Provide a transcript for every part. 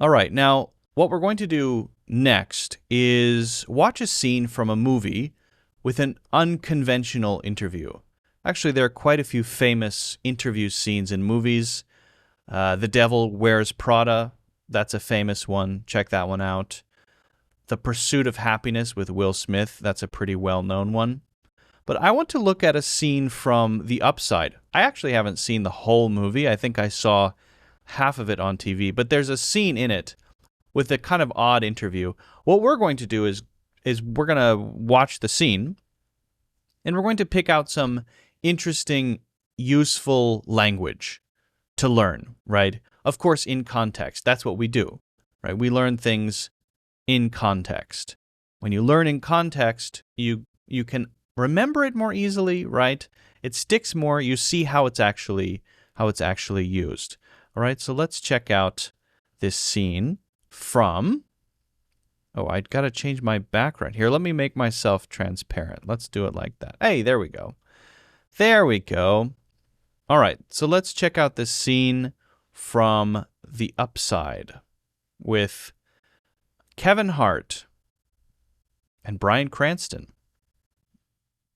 All right, now what we're going to do next is watch a scene from a movie with an unconventional interview. Actually, there are quite a few famous interview scenes in movies. The Devil Wears Prada, that's a famous one. Check that one out. The Pursuit of Happiness with Will Smith, that's a pretty well-known one. But I want to look at a scene from The Upside. I actually haven't seen the whole movie. I think I saw half of it on TV, but there's a scene in it with a kind of odd interview. What we're going to do is we're going to watch the scene, and we're going to pick out some interesting, useful language to learn, right? Of course, in context. That's what we do, right? We learn things in context. When you learn in context, you can remember it more easily, right? It sticks more. You see how it's actually used. All right, so let's check out this scene from... Oh, I got to change my background here. Let me make myself transparent. Let's do it like that. Hey, there we go. There we go. All right, so let's check out this scene from The Upside with Kevin Hart and Bryan Cranston.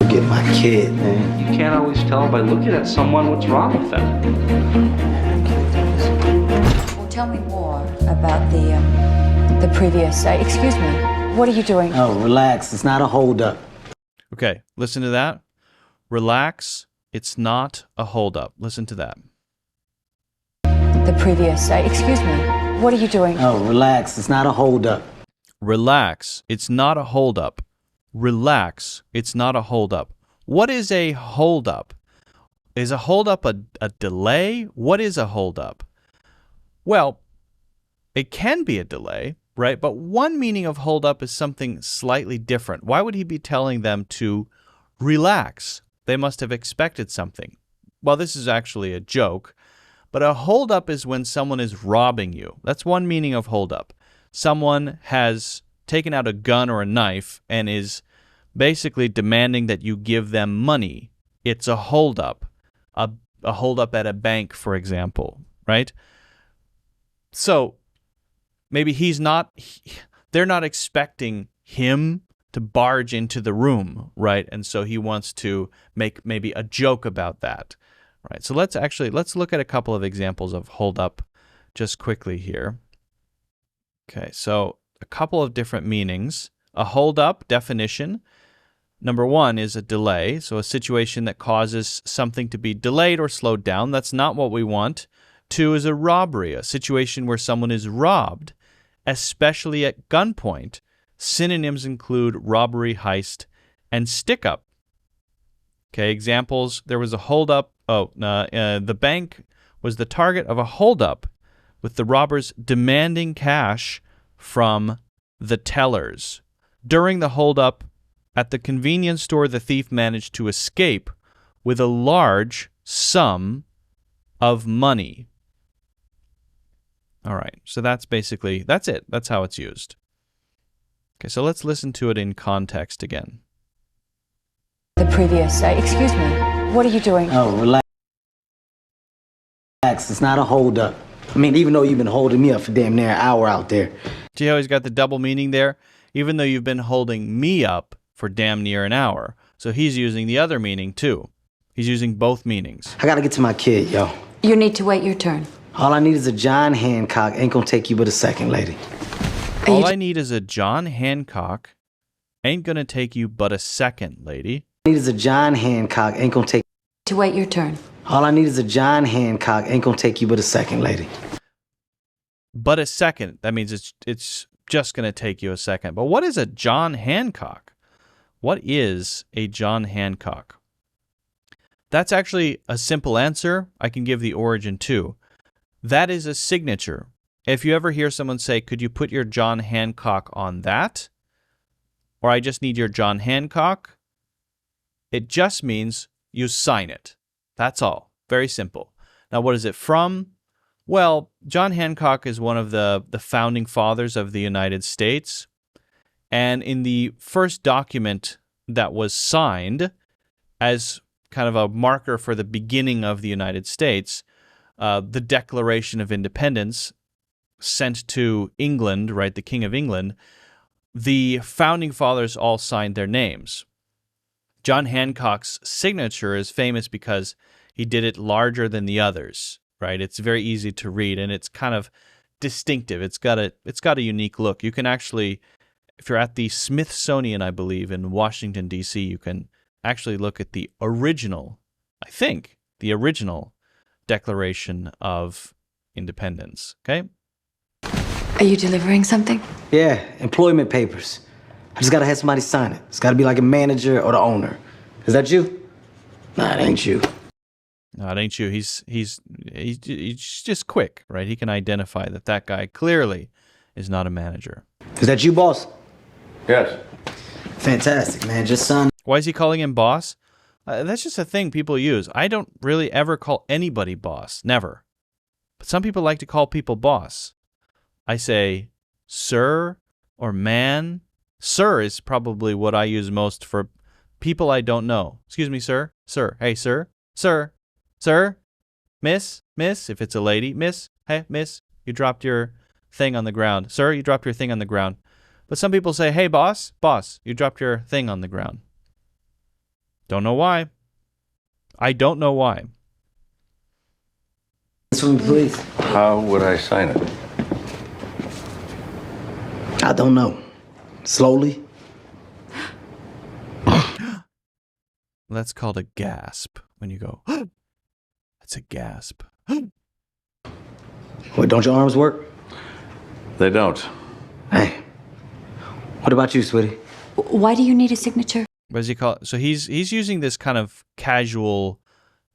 Get my kid, man. You can't always tell by looking at someone what's wrong with them. Well, tell me more about the previous. Excuse me. What are you doing? Oh, relax. It's not a holdup. Okay, listen to that. Relax. It's not a holdup. Listen to that. The previous. Excuse me. What are you doing? Oh, relax. It's not a holdup. Relax. It's not a holdup. Relax. It's not a holdup. What is a holdup? Is a holdup a delay? What is a holdup? Well, it can be a delay, right? But one meaning of holdup is something slightly different. Why would he be telling them to relax? They must have expected something. Well, this is actually a joke, but a holdup is when someone is robbing you. That's one meaning of holdup. Someone has taken out a gun or a knife and is basically demanding that you give them money. It's a holdup. A holdup at a bank, for example, right? So maybe they're not expecting him to barge into the room, right? And so he wants to make maybe a joke about that, right? So let's look at a couple of examples of holdup just quickly here. Okay, so a couple of different meanings. A holdup definition. Number one is a delay, so a situation that causes something to be delayed or slowed down. That's not what we want. Two is a robbery, a situation where someone is robbed, especially at gunpoint. Synonyms include robbery, heist, and stick-up. Okay, examples. There was a holdup. The bank was the target of a holdup with the robbers demanding cash from the tellers. During the holdup at the convenience store, the thief managed to escape with a large sum of money. All right, so that's it. That's how it's used. Okay, so let's listen to it in context again. The previous. Excuse me. What are you doing? Oh, relax. It's not a holdup. I mean, even though you've been holding me up for damn near an hour out there. See how he's got the double meaning there? Even though you've been holding me up for damn near an hour. So he's using the other meaning too. He's using both meanings. I gotta get to my kid, yo. You need to wait your turn. All I need is a John Hancock. Ain't gonna take you but a second, lady. All I need is a John Hancock. Ain't gonna take you but a second, lady. All I need is a John Hancock. Ain't gonna take... To wait your turn. All I need is a John Hancock. Ain't gonna take you but a second, lady. But a second. That means it's just gonna take you a second. But what is a John Hancock? What is a John Hancock? That's actually a simple answer. I can give the origin too. That is a signature. If you ever hear someone say, could you put your John Hancock on that? Or I just need your John Hancock. It just means you sign it. That's all. Very simple. Now, what is it from? Well, John Hancock is one of the founding fathers of the United States. And in the first document that was signed as kind of a marker for the beginning of the United States, the Declaration of Independence, sent to England, right, the King of England, the founding fathers all signed their names. John Hancock's signature is famous because he did it larger than the others, right? It's very easy to read, and it's kind of distinctive. It's got a unique look. You can actually, if you're at the Smithsonian, I believe, in Washington, D.C., you can actually look at the original, I think, the original Declaration of Independence, okay? Are you delivering something? Yeah, employment papers. I just gotta have somebody sign it. It's gotta be like a manager or the owner. Is that you? Nah, it ain't you. No, it ain't you. He's just quick, right? He can identify that guy clearly is not a manager. Is that you, boss? Yes. Fantastic, man. Just sign. Why is he calling him boss? That's just a thing people use. I don't really ever call anybody boss. Never. But some people like to call people boss. I say sir or man. Sir is probably what I use most for people I don't know. Excuse me, sir. Sir. Hey, sir. Sir. Sir. Miss. Miss. If it's a lady. Miss. Hey, miss. You dropped your thing on the ground. Sir, you dropped your thing on the ground. But some people say, hey, boss. Boss, you dropped your thing on the ground. Don't know why. I don't know why. This one, please. How would I sign it? I don't know. Slowly. That's called a gasp. When you go, that's a gasp. What, don't your arms work? They don't. Hey. What about you, sweetie? Why do you need a signature? What does he call it? So he's using this kind of casual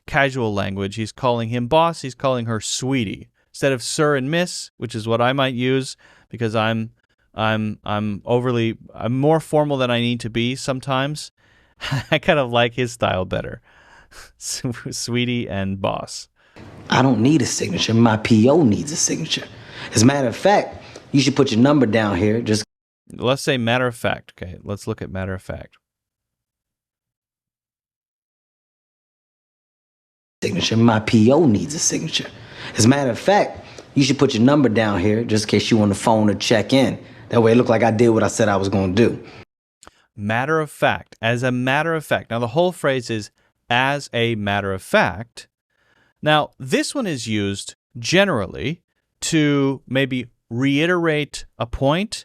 language. He's calling him boss. He's calling her sweetie instead of sir and miss, which is what I might use because I'm more formal than I need to be sometimes. I kind of like his style better. Sweetie and boss. I don't need a signature. My PO needs a signature. As a matter of fact, you should put your number down here. Just let's say matter of fact. Okay, let's look at matter of fact. Signature. My PO needs a signature. As a matter of fact, you should put your number down here just in case you on the phone or check in. That way it looked like I did what I said I was going to do. Matter of fact. As a matter of fact. Now, the whole phrase is as a matter of fact. Now, this one is used generally to maybe reiterate a point,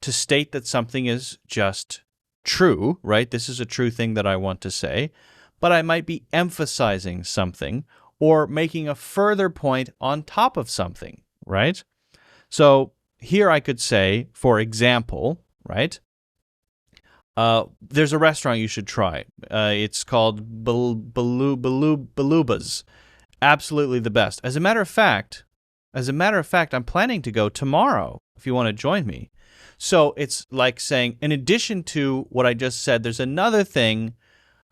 to state that something is just true, right? This is a true thing that I want to say, but I might be emphasizing something or making a further point on top of something, right? So here I could say, for example, right? There's a restaurant you should try. It's called Beluba's. Absolutely the best. As a matter of fact, I'm planning to go tomorrow if you want to join me. So it's like saying, in addition to what I just said, there's another thing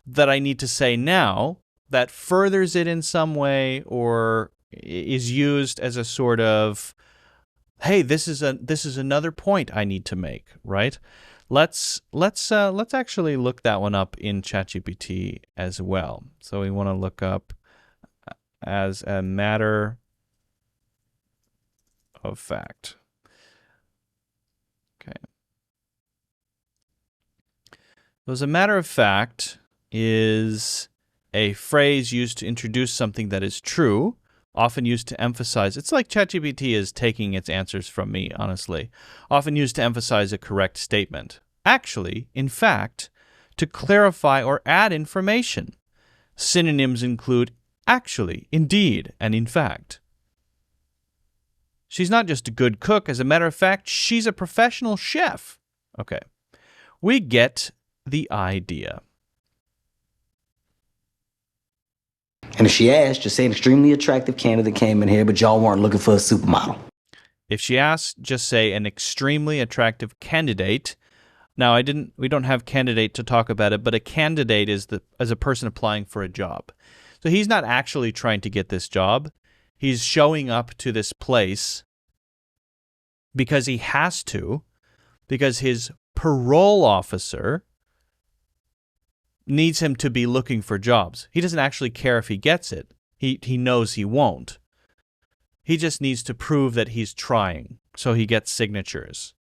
that I need to say now that furthers it in some way or is used as a sort of, hey, this is another point I need to make, right? Let's actually look that one up in ChatGPT as well. So we want to look up as a matter of fact. Okay. So as a matter of fact is a phrase used to introduce something that is true, often used to emphasize. It's like ChatGPT is taking its answers from me, honestly. Often used to emphasize a correct statement. Actually, in fact, to clarify or add information. Synonyms include actually, indeed, and in fact. She's not just a good cook. As a matter of fact, she's a professional chef. Okay. We get the idea. And if she asks, just say an extremely attractive candidate came in here, but y'all weren't looking for a supermodel. If she asks, just say an extremely attractive candidate. Now, we don't have candidate to talk about it, but a candidate is as a person applying for a job. So he's not actually trying to get this job. He's showing up to this place because he has to, because his parole officer needs him to be looking for jobs. He doesn't actually care if he gets it. He knows he won't. He just needs to prove that he's trying, so he gets signatures.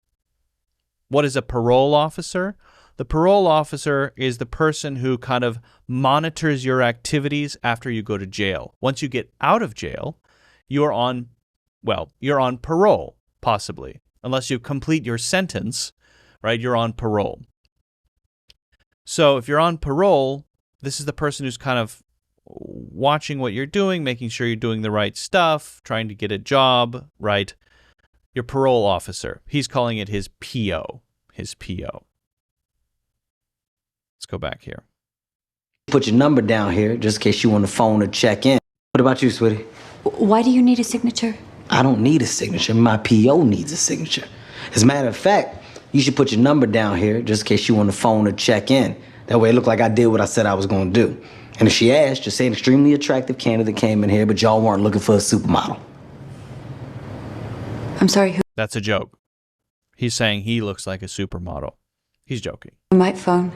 What is a parole officer? The parole officer is the person who kind of monitors your activities after you go to jail. Once you get out of jail, you're on parole, possibly. Unless you complete your sentence, right, you're on parole. So if you're on parole, this is the person who's kind of watching what you're doing, making sure you're doing the right stuff, trying to get a job, right? Your parole officer. He's calling it his PO. His PO. Let's go back here. Put your number down here just in case you want to phone or check in. What about you, sweetie? Why do you need a signature? I don't need a signature. My PO needs a signature. As a matter of fact, you should put your number down here just in case you want to phone or check in. That way it looked like I did what I said I was going to do. And if she asks, just say an extremely attractive candidate came in here, but y'all weren't looking for a supermodel. I'm sorry, who That's a joke. He's saying he looks like a supermodel. He's joking. might phone?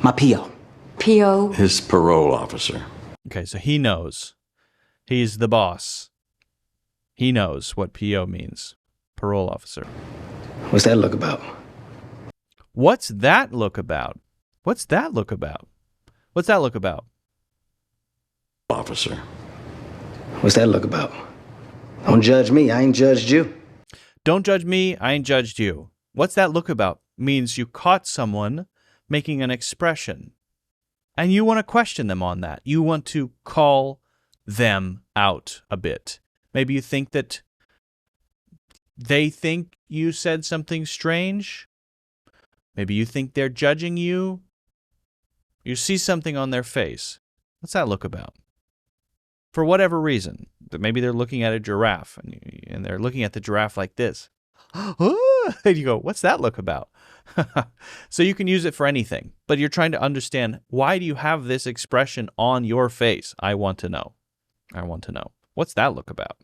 My PO. P.O. His parole officer. Okay, so he knows. He's the boss. He knows what PO means. Parole officer. What's that look about? What's that look about? What's that look about? What's that look about? Officer. What's that look about? Don't judge me. I ain't judged you. Don't judge me, I ain't judged you. What's that look about? Means you caught someone making an expression. And you want to question them on that. You want to call them out a bit. Maybe you think that they think you said something strange. Maybe you think they're judging you. You see something on their face. What's that look about? For whatever reason. Maybe they're looking at a giraffe and they're looking at the giraffe like this. And you go, what's that look about? So you can use it for anything, but you're trying to understand, why do you have this expression on your face? I want to know. I want to know. What's that look about?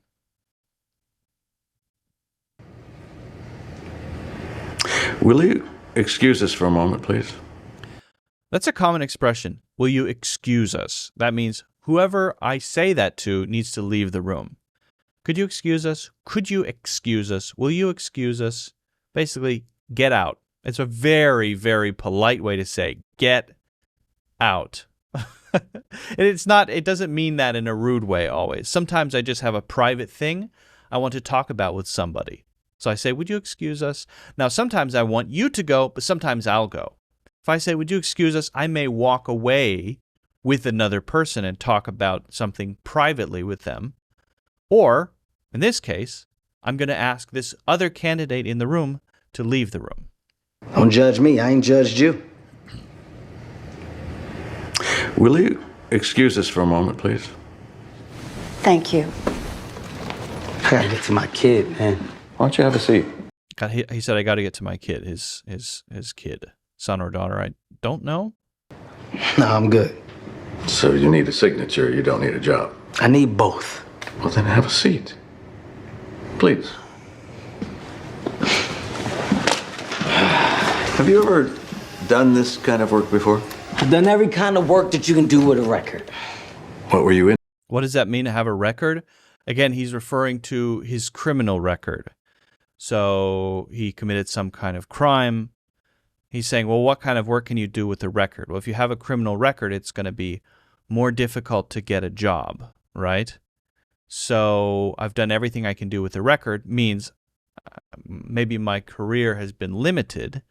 Will you excuse us for a moment, please? That's a common expression. Will you excuse us? That means whoever I say that to needs to leave the room. Could you excuse us? Could you excuse us? Will you excuse us? Basically, get out. It's a very, very polite way to say get out. And it doesn't mean that in a rude way always. Sometimes I just have a private thing I want to talk about with somebody. So I say, would you excuse us? Now, sometimes I want you to go, but sometimes I'll go. If I say, would you excuse us? I may walk away with another person and talk about something privately with them. Or, in this case, I'm going to ask this other candidate in the room to leave the room. Don't judge me. I ain't judged you. Will you excuse us for a moment, please? Thank you. I gotta get to my kid, man. Why don't you have a seat? He said, I got to get to my kid, his kid, son or daughter. I don't know. No, I'm good. So you need a signature, you don't need a job. I need both. Well, then have a seat. Please. Have you ever done this kind of work before? I've done every kind of work that you can do with a record. What were you in? What does that mean to have a record? Again, he's referring to his criminal record. So he committed some kind of crime. He's saying, well, what kind of work can you do with a record? Well, if you have a criminal record, it's going to be more difficult to get a job, right? So I've done everything I can do with a record means maybe my career has been limited,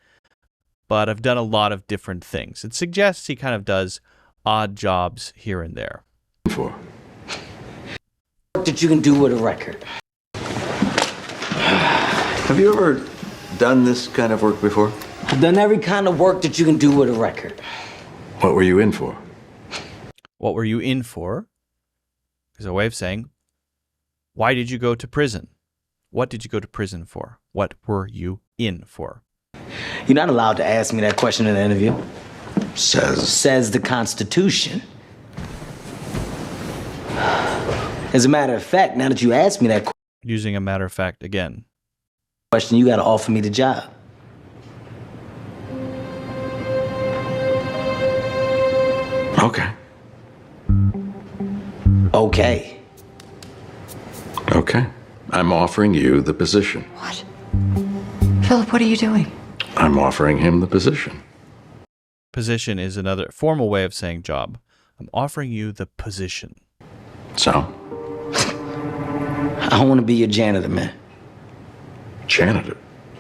but I've done a lot of different things. It suggests he kind of does odd jobs here and there. For? Work that you can do with a record. Have you ever done this kind of work before? I've done every kind of work that you can do with a record. What were you in for? What were you in for? Is a way of saying, why did you go to prison? What did you go to prison for? What were you in for? You're not allowed to ask me that question in an interview. Says the Constitution. As a matter of fact, now that you asked me that Using a matter of fact again. question, you got to offer me the job. Okay. Okay. Okay. I'm offering you the position. What? Philip, what are you doing? I'm offering him the position. Position is another formal way of saying job. I'm offering you the position. So? I want to be your janitor, man. Janitor?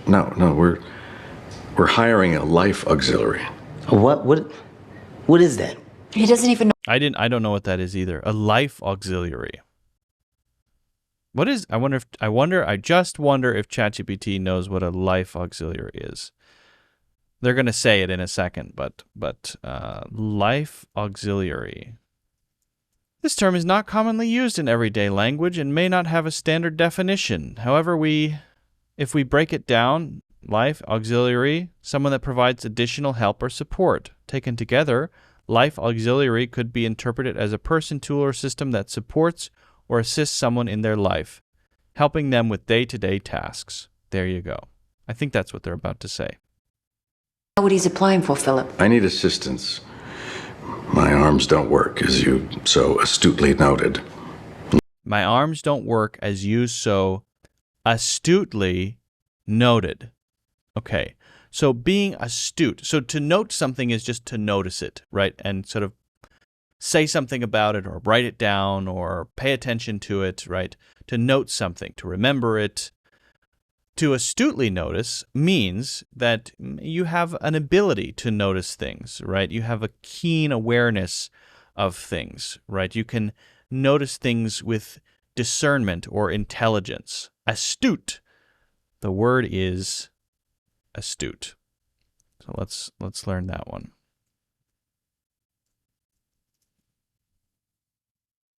No, we're hiring a life auxiliary. What is that? He doesn't even know. I don't know what that is either. A life auxiliary. What is? I just wonder if ChatGPT knows what a life auxiliary is. They're going to say it in a second, but life auxiliary. This term is not commonly used in everyday language and may not have a standard definition. However, if we break it down, life auxiliary, someone that provides additional help or support. Taken together, life auxiliary could be interpreted as a person, tool, or system that supports or assists someone in their life, helping them with day-to-day tasks. There you go. I think that's what they're about to say. What he's applying for, Philip. I need assistance. My arms don't work, as you so astutely noted. My arms don't work, as you so astutely noted. Okay, so being astute. So to note something is just to notice it, right? And sort of say something about it or write it down or pay attention to it, right? To note something, to remember it. To astutely notice means that you have an ability to notice things, right? You have a keen awareness of things, right? You can notice things with discernment or intelligence. Astute. The word is astute. So let's learn that one.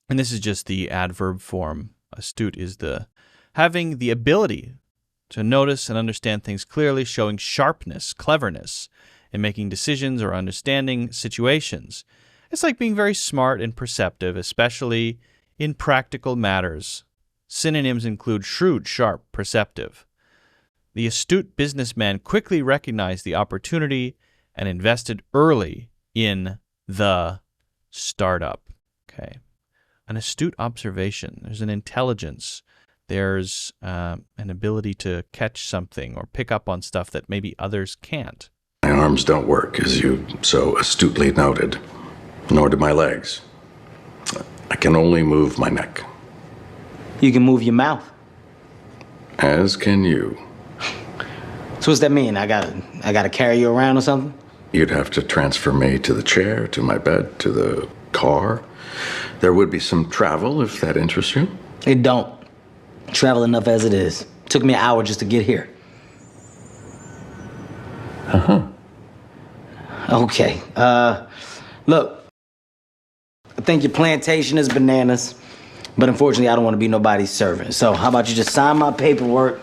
And this is just the adverb form. Astute is the having the ability to notice and understand things clearly, showing sharpness, cleverness in making decisions or understanding situations. It's like being very smart and perceptive, especially in practical matters. Synonyms include shrewd, sharp, perceptive. The astute businessman quickly recognized the opportunity and invested early in the startup. Okay. An astute observation. There's an intelligence. There's an ability to catch something or pick up on stuff that maybe others can't. My arms don't work, as you so astutely noted, nor do my legs. I can only move my neck. You can move your mouth. As can you. So what's that mean? I gotta carry you around or something? You'd have to transfer me to the chair, to my bed, to the car. There would be some travel if that interests you. It don't. Travel enough as it is. Took me an hour just to get here. Uh-huh. Okay. Look. I think your plantation is bananas, but unfortunately I don't want to be nobody's servant. So how about you just sign my paperwork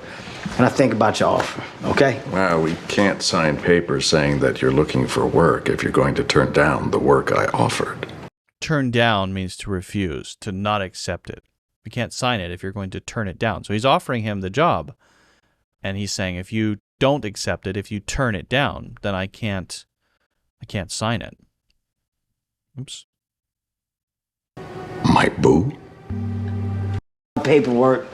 and I think about your offer, okay? Well, we can't sign papers saying that you're looking for work if you're going to turn down the work I offered. Turn down means to refuse, to not accept it. We can't sign it if you're going to turn it down. So he's offering him the job, and he's saying, if you don't accept it, if you turn it down, then I can't sign it. Oops. My boo? Paperwork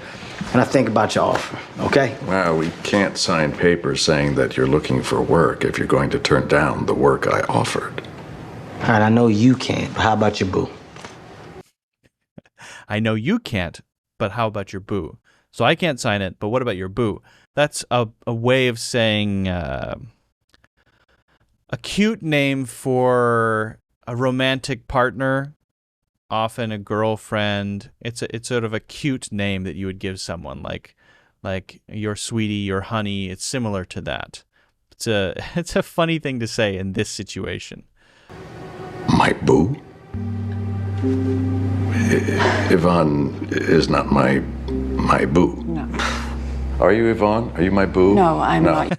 and I think about your offer, okay? Well, we can't sign papers saying that you're looking for work if you're going to turn down the work I offered. All right, I know you can't, but how about your boo? I know you can't, but how about your boo? So I can't sign it, but what about your boo? That's a way of saying a cute name for a romantic partner, often a girlfriend. It's sort of a cute name that you would give someone, like your sweetie, your honey. It's similar to that. It's a funny thing to say in this situation. My boo? Yvonne is not my boo. No. Are you Yvonne? Are you my boo? No, I'm not.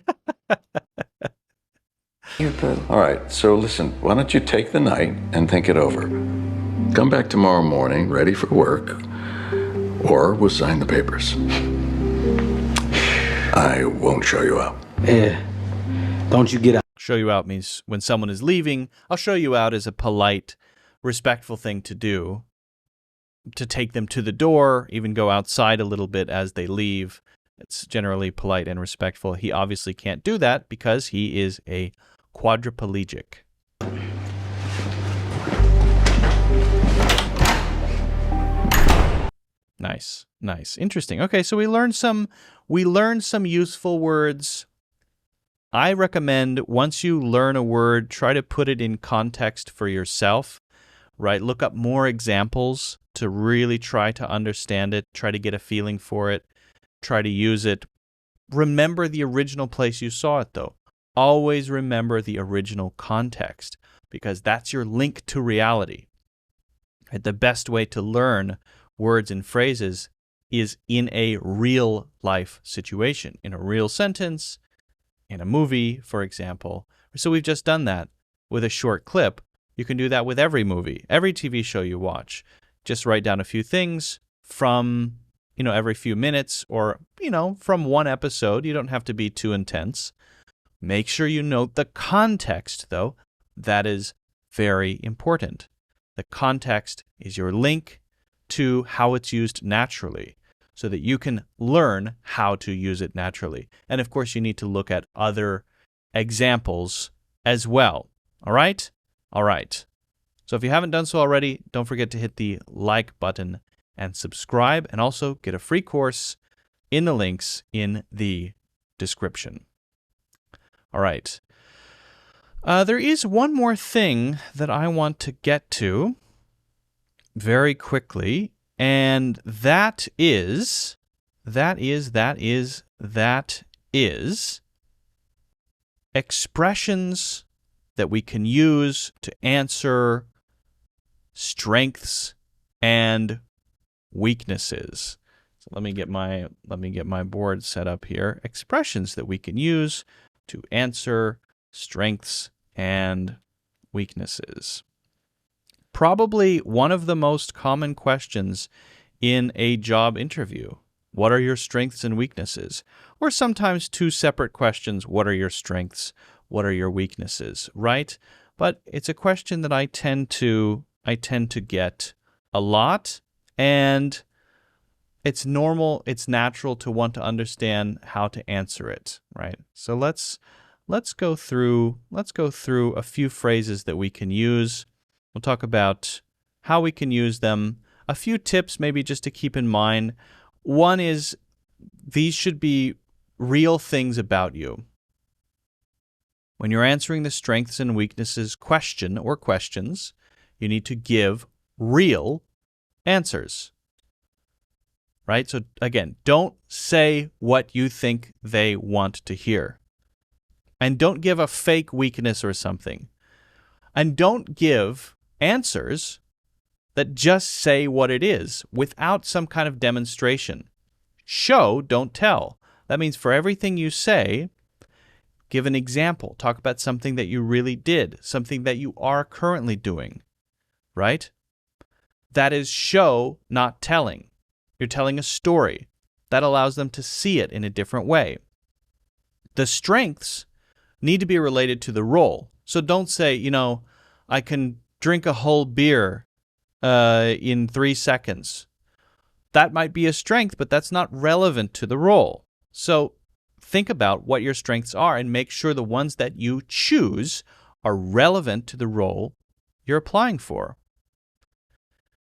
Your boo. All right, so listen, why don't you take the night and think it over? Come back tomorrow morning, ready for work, or we'll sign the papers. I won't show you out. Yeah. Don't you get out. Show you out means when someone is leaving, I'll show you out is a polite, respectful thing to do. to take them to the door, even go outside a little bit as they leave. It's generally polite and respectful. He obviously can't do that because he is a quadriplegic. Nice, nice, interesting. Okay, so we learned some useful words. I recommend once you learn a word, try to put it in context for yourself, right? Look up more examples to really try to understand it, try to get a feeling for it, try to use it. Remember the original place you saw it, though. Always remember the original context, because that's your link to reality. And the best way to learn words and phrases is in a real life situation, in a real sentence, in a movie, for example. So we've just done that with a short clip. You can do that with every movie, every TV show you watch. Just write down a few things from, every few minutes or, from one episode. You don't have to be too intense. Make sure you note the context, though. That is very important. The context is your link to how it's used naturally, so that you can learn how to use it naturally. And of course, you need to look at other examples as well. All right? All right. So if you haven't done so already, don't forget to hit the like button and subscribe, and also get a free course in the links in the description. All right. There is one more thing that I want to get to very quickly, and that is expressions that we can use to answer strengths and weaknesses. So let me get my board set up here. Expressions that we can use to answer strengths and weaknesses. Probably one of the most common questions in a job interview. What are your strengths and weaknesses? Or sometimes two separate questions. What are your strengths? What are your weaknesses? Right? But it's a question that I tend to get a lot, and it's normal, it's natural to want to understand how to answer it, right? So let's go through a few phrases that we can use. We'll talk about how we can use them. A few tips maybe just to keep in mind. One is these should be real things about you. When you're answering the strengths and weaknesses question or questions, you need to give real answers. Right? So again, don't say what you think they want to hear. And don't give a fake weakness or something. And don't give answers that just say what it is without some kind of demonstration. Show, don't tell. That means for everything you say, give an example. Talk about something that you really did, something that you are currently doing, right? That is show, not telling. You're telling a story. That allows them to see it in a different way. The strengths need to be related to the role. So don't say, I can drink a whole beer in 3 seconds. That might be a strength, but that's not relevant to the role. So think about what your strengths are and make sure the ones that you choose are relevant to the role you're applying for.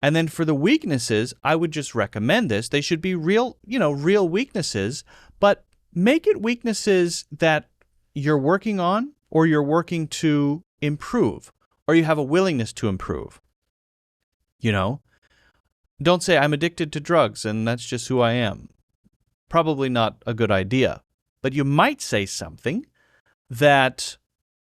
And then for the weaknesses, I would just recommend this. They should be real weaknesses, but make it weaknesses that you're working on or you're working to improve, or you have a willingness to improve. Don't say I'm addicted to drugs and that's just who I am. Probably not a good idea. But you might say something that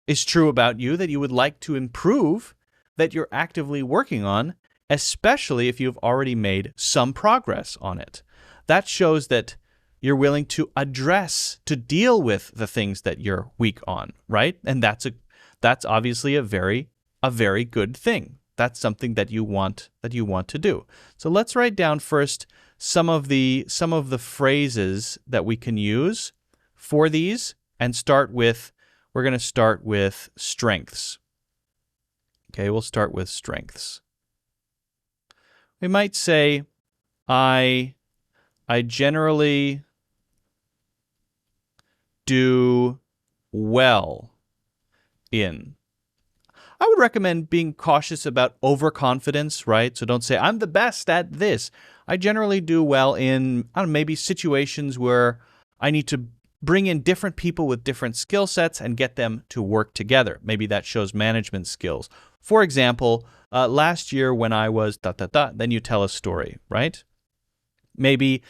is true about you that you would like to improve, that you're actively working on, especially if you've already made some progress on it. That shows that you're willing to address, to deal with the things that you're weak on, right? And that's obviously a very good thing. That's something that you want to do. So let's write down first some of the phrases that we can use for these, and we're going to start with strengths. Okay, we'll start with strengths. We might say, I generally do well in. I would recommend being cautious about overconfidence, right? So don't say, I'm the best at this. I generally do well in, I don't know, maybe situations where I need to bring in different people with different skill sets and get them to work together. Maybe that shows management skills. For example, last year when I was then you tell a story, right? Maybe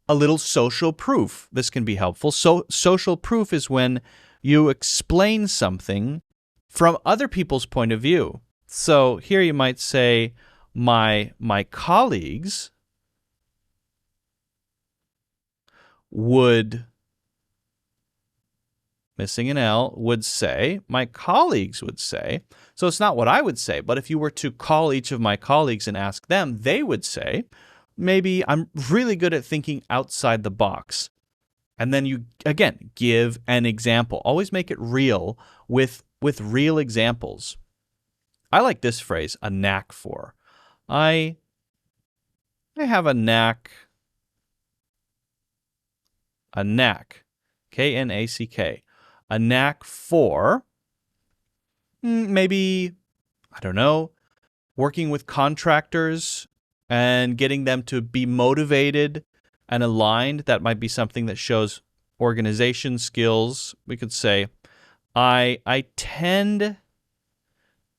a little social proof. This can be helpful. So social proof is when you explain something from other people's point of view. So here you might say, my colleagues would, missing an L, would say, my colleagues would say. So it's not what I would say, but if you were to call each of my colleagues and ask them, they would say, maybe I'm really good at thinking outside the box. And then you, again, give an example. Always make it real with real examples. I like this phrase, a knack for. I have a knack, K-N-A-C-K, a knack for maybe, I don't know, working with contractors and getting them to be motivated and aligned. That might be something that shows organization skills. We could say, I tend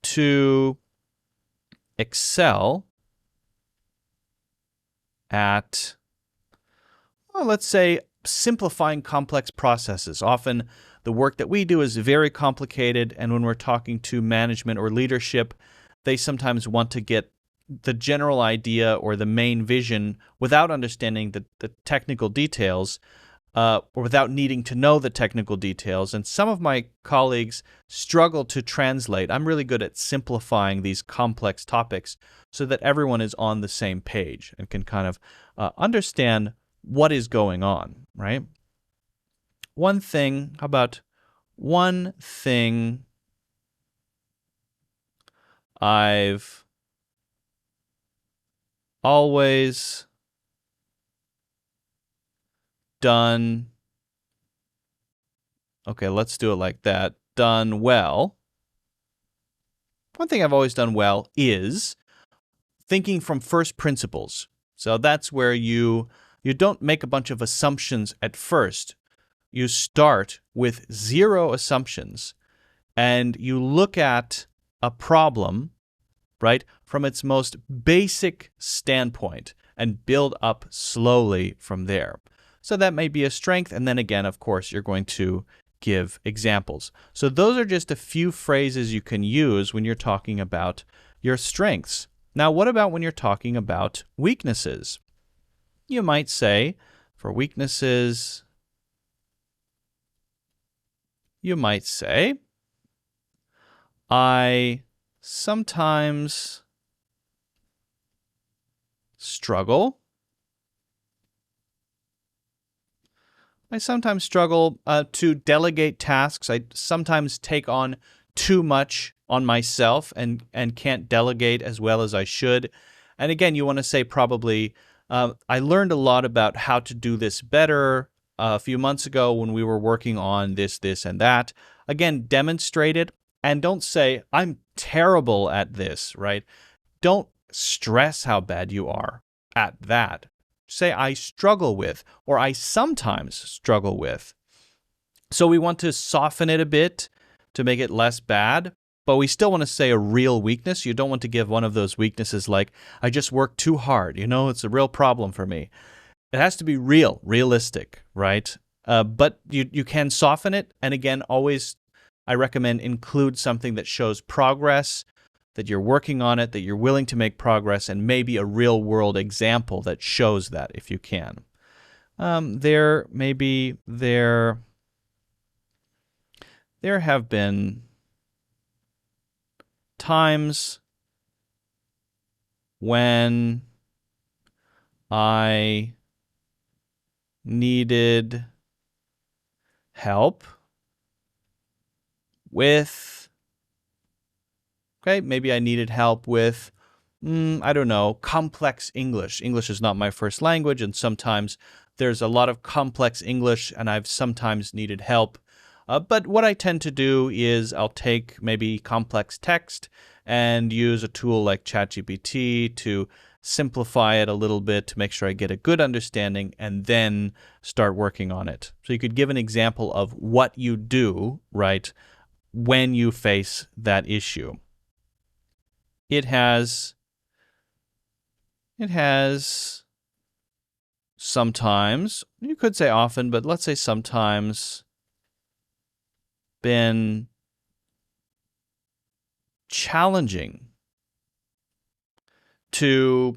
to excel at, well, let's say, simplifying complex processes. Often the work that we do is very complicated, and when we're talking to management or leadership, they sometimes want to get the general idea or the main vision without understanding the technical details, or without needing to know the technical details. And some of my colleagues struggle to translate. I'm really good at simplifying these complex topics so that everyone is on the same page and can kind of understand what is going on, right? One thing I've always done, okay, let's do it like that, done well. One thing I've always done well is thinking from first principles. So that's where you don't make a bunch of assumptions at first. You start with zero assumptions and you look at a problem, right, from its most basic standpoint and build up slowly from there. So that may be a strength. And then again, of course, you're going to give examples. So those are just a few phrases you can use when you're talking about your strengths. Now, what about when you're talking about weaknesses? You might say, for weaknesses, you might say, I sometimes struggle. I sometimes struggle to delegate tasks. I sometimes take on too much on myself and can't delegate as well as I should. And again, you want to say probably, I learned a lot about how to do this better a few months ago when we were working on this, and that. Again, demonstrate it and don't say, I'm terrible at this, right? Don't stress how bad you are at that. Say, I struggle with, or I sometimes struggle with. So we want to soften it a bit to make it less bad, but we still want to say a real weakness. You don't want to give one of those weaknesses like, I just work too hard. It's a real problem for me. It has to be realistic, right? But you can soften it. And again, always, I recommend include something that shows progress, that you're working on it, that you're willing to make progress, and maybe a real-world example that shows that if you can. There have been times when I needed help with, okay, maybe I needed help with I don't know, complex English. English is not my first language, and sometimes there's a lot of complex English, and I've sometimes needed help. But what I tend to do is I'll take maybe complex text and use a tool like ChatGPT to simplify it a little bit to make sure I get a good understanding and then start working on it. So you could give an example of what you do, right, when you face that issue. It has sometimes, you could say often, but let's say sometimes, been challenging to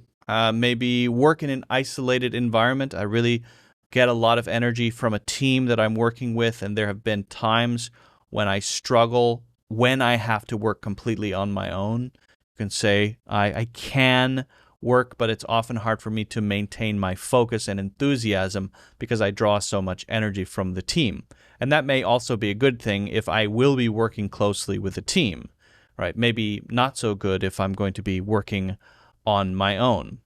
maybe work in an isolated environment. I really get a lot of energy from a team that I'm working with, and there have been times when I struggle when I have to work completely on my own. You can say I can work, but it's often hard for me to maintain my focus and enthusiasm because I draw so much energy from the team. And that may also be a good thing if I will be working closely with a team, right? Maybe not so good if I'm going to be working on my own.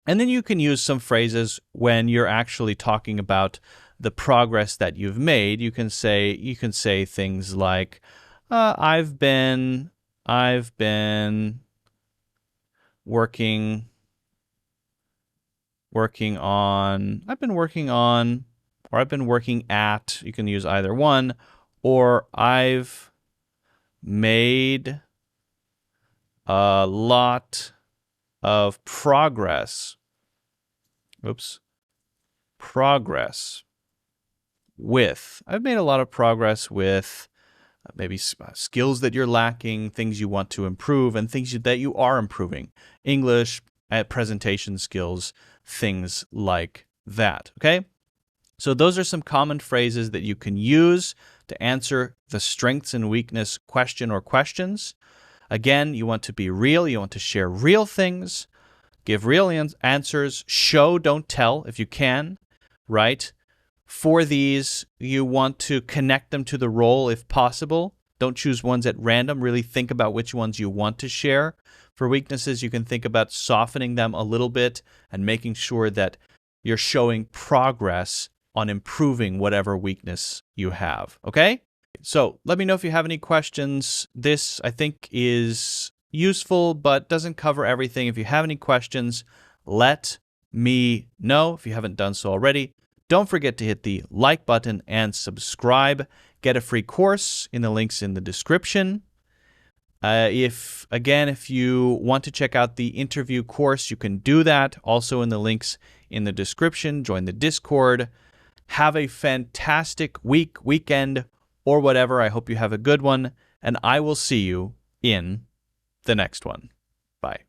And then you can use some phrases when you're actually talking about the progress that you've made. You can say things like, I've been working at, you can use either one, or I've made a lot of progress. I've made a lot of progress with maybe skills that you're lacking, things you want to improve, and things that you are improving. English, presentation skills, things like that, okay? So those are some common phrases that you can use to answer the strengths and weakness question or questions. Again, you want to be real. You want to share real things, give real answers, show, don't tell if you can, right? For these, you want to connect them to the role if possible. Don't choose ones at random. Really think about which ones you want to share. For weaknesses, you can think about softening them a little bit and making sure that you're showing progress on improving whatever weakness you have, okay? So let me know if you have any questions. This, I think, is useful, but doesn't cover everything. If you have any questions, let me know if you haven't done so already. Don't forget to hit the like button and subscribe. Get a free course in the links in the description. If you want to check out the interview course, you can do that. Also in the links in the description. Join the Discord. Have a fantastic weekend, or whatever. I hope you have a good one, and I will see you in the next one. Bye.